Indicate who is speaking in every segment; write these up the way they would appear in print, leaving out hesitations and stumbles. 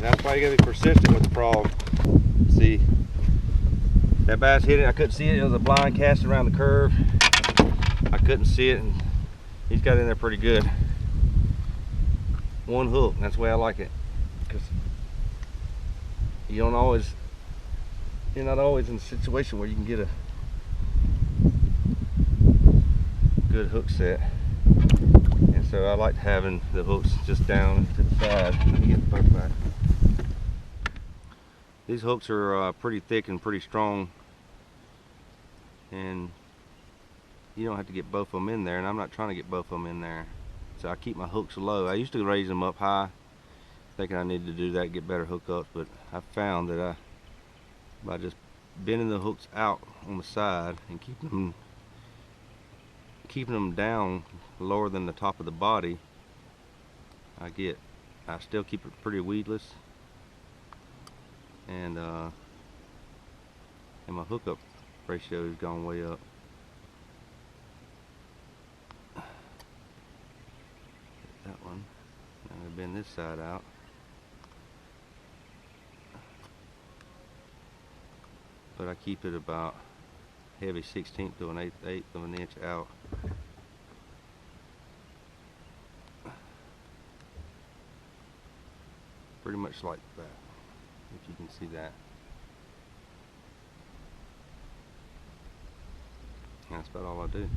Speaker 1: That's why you gotta be persistent with the frog. See, that bass hit it. I couldn't see it. It was a blind cast around the curve. I couldn't see it, and he's got in there pretty good. One hook. That's the way I like it, because you're not always in a situation where you can get a good hook set. And so I like having the hooks just down to the side. Let me get the boat back. These hooks are pretty thick and pretty strong, and you don't have to get both of them in there, and I'm not trying to get both of them in there. So I keep my hooks low. I used to raise them up high, thinking I needed to do that, get better hookups, but I found that by just bending the hooks out on the side and keeping them down lower than the top of the body, I still keep it pretty weedless, and my hookup ratio has gone way up. That one. Now I'm gonna bend this side out. But I keep it about heavy 1/16 to an 1/8 of an inch out. Pretty much like that, if you can see that. And that's about all I do.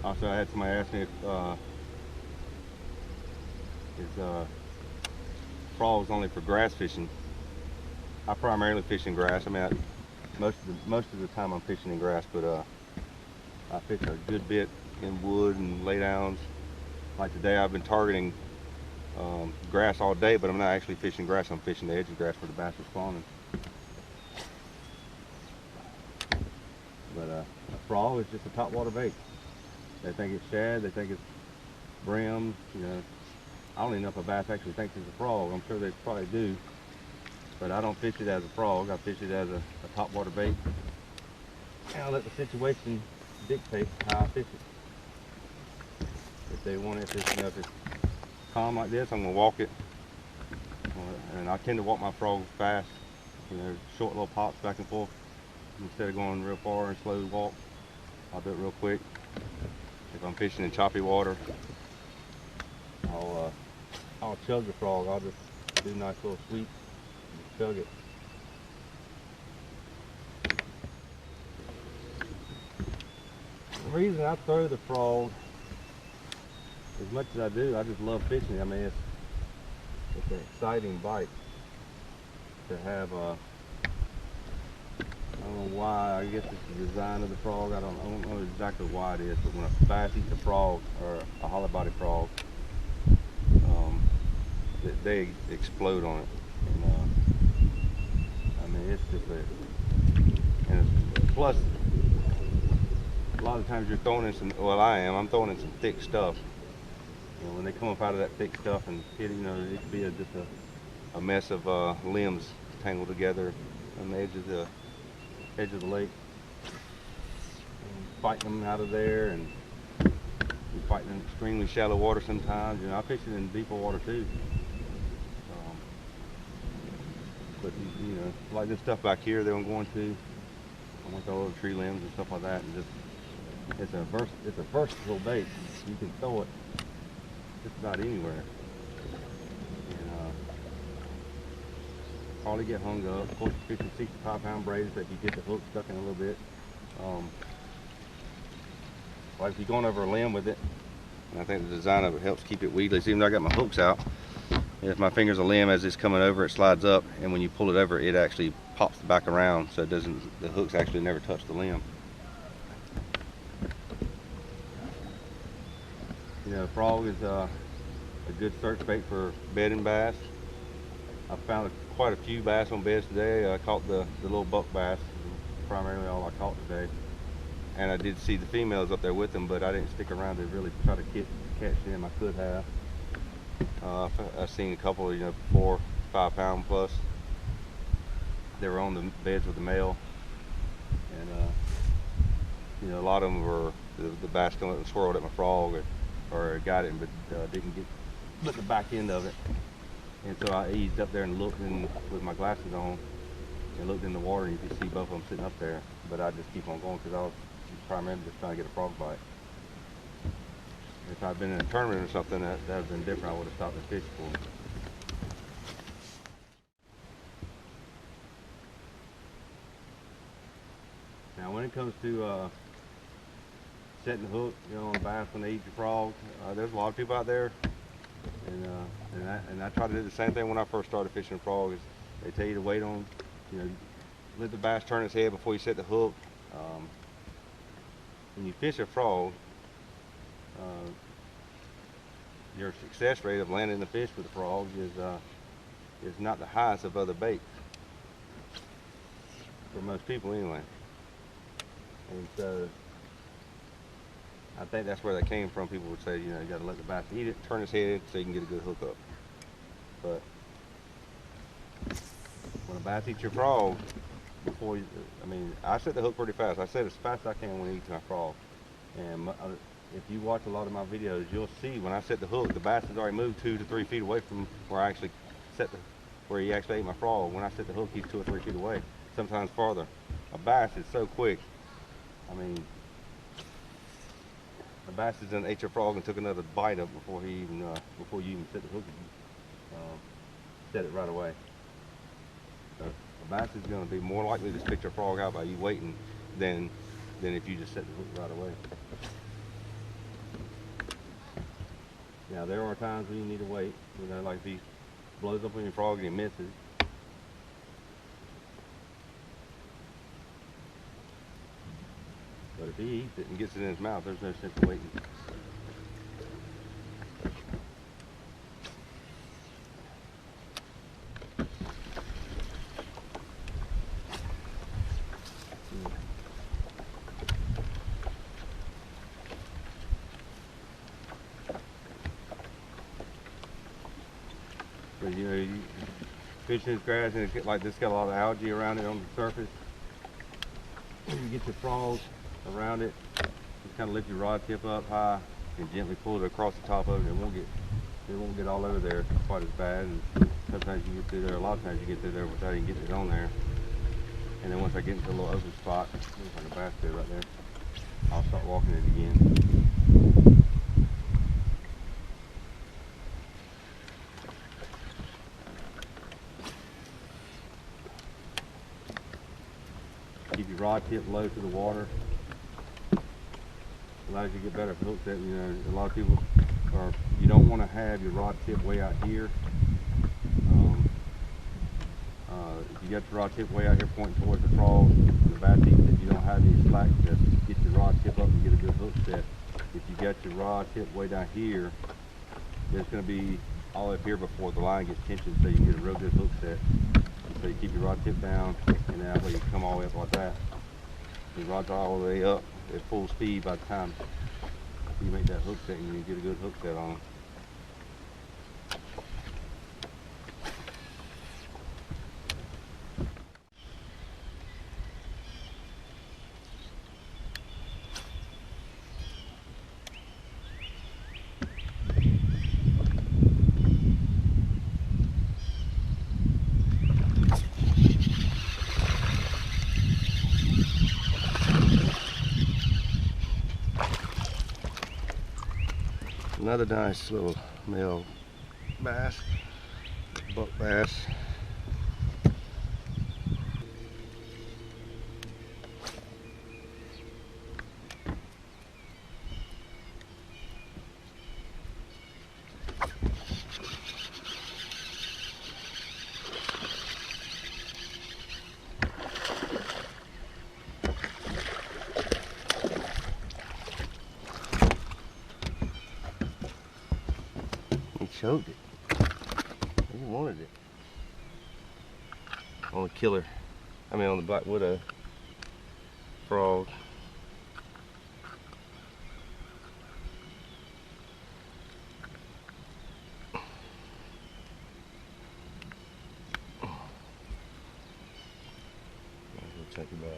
Speaker 1: Also, I had somebody ask me if frogs only for grass fishing. I primarily fish in grass. I mean, most of the time I'm fishing in grass, but I fish a good bit in wood and laydowns. Like today, I've been targeting grass all day, but I'm not actually fishing grass. I'm fishing the edge of grass where the bass are spawning. But a frog is just a topwater bait. They think it's shad, they think it's brim, you know. I don't even know if a bass actually thinks it's a frog. I'm sure they probably do. But I don't fish it as a frog. I fish it as a topwater bait. And I'll let the situation dictate how I fish it. If they want it, if it's calm like this, I'm gonna walk it. And I tend to walk my frog fast, you know, short little pops back and forth. Instead of going real far and slow walk, I'll do it real quick. If I'm fishing in choppy water, I'll chug the frog. I'll just do a nice little sweep and chug it. The reason I throw the frog as much as I do, I just love fishing. I mean, it's an exciting bite to have I don't know why. I guess it's the design of the frog. I don't know exactly why it is, but when a bass eats a frog or a hollow body frog, they explode on it. And, I mean, it's just plus a lot of times you're throwing in some. Well, I'm throwing in some thick stuff. You know, when they come up out of that thick stuff and hit, you know, it could be just a mess of limbs tangled together on the edge of the lake, and fighting them out of there, and you're fighting in extremely shallow water sometimes. You know, I fish it in deeper water too. But you know, like this stuff back here that I'm going to, I want all the tree limbs and stuff like that, and just it's a versatile bait. You can throw it just about anywhere. And probably get hung up. Of course, 50, 65-pound braid if you get the hook stuck in a little bit. Like if you're going over a limb with it, and I think the design of it helps keep it weedless. Even though I got my hooks out, if my finger's a limb, as it's coming over, it slides up, and when you pull it over, it actually pops back around, so it doesn't. The hooks actually never touch the limb. You know, frog is a good search bait for bedding bass. I found quite a few bass on beds today. I caught the little buck bass, primarily all I caught today. And I did see the females up there with them, but I didn't stick around to really try to catch them. I could have. I've seen a couple, you know, 4, 5 pound plus. They were on the beds with the male, and you know, a lot of them were the bass come up and swirled at my frog, or or got it, but didn't get the back end of it. And so I eased up there and looked in with my glasses on and looked in the water, and you could see both of them sitting up there. But I just keep on going because I was primarily just trying to get a frog bite. If I'd been in a tournament or something, that would have been different. I would have stopped and fished for them. Now, when it comes to setting the hook, you know, on the bass when they eat your frog, there's a lot of people out there, and I try to do the same thing when I first started fishing frogs. They tell you to wait on, you know, let the bass turn its head before you set the hook. When you fish a frog, your success rate of landing the fish with a frog is not the highest of other baits, for most people anyway. And so I think that's where that came from. People would say, you know, you got to let the bass eat it, turn its head so you can get a good hook up. But when a bass eats your frog, before you, I mean, I set the hook pretty fast. I set it as fast as I can when it eats my frog. And if you watch a lot of my videos, you'll see when I set the hook, the bass has already moved 2 to 3 feet away from where I actually where he actually ate my frog. When I set the hook, he's 2 or 3 feet away, sometimes farther. A bass is so quick. I mean, the bass has done ate your frog and took another bite up before he even before you even set the hook. Set it right away. So a bass is going to be more likely to spit your frog out by you waiting than if you just set the hook right away. Now there are times when you need to wait. You know, like if he blows up on your frog and he misses. But if he eats it and gets it in his mouth, there's no sense of waiting. But you know, you fish in this grass and it's like this got a lot of algae around it on the surface. You get your frogs around it, just kind of lift your rod tip up high and gently pull it across the top of it. It won't get all over there quite as bad. And sometimes you get through there, a lot of times you get through there without even getting it on there. And then once I get into a little open spot, looks like a bass there right there, I'll start walking it again. Keep your rod tip low to the water. Allows you to get better hook set. You know, a lot of people you don't want to have your rod tip way out here. If you got your rod tip way out here pointing towards the frog, the bass eats it, you don't have any slack to get your rod tip up and get a good hook set. If you got your rod tip way down here, it's going to be all up here before the line gets tension, so you get a real good hook set. So you keep your rod tip down, and that way you come all the way up like that. Your rod's all the way up at full speed by the time you make that hook set, and you get a good hook set on them. Another nice little male bass, buck bass. Choked it. He wanted it. On the killer. I mean on the black widow frog. Check it back.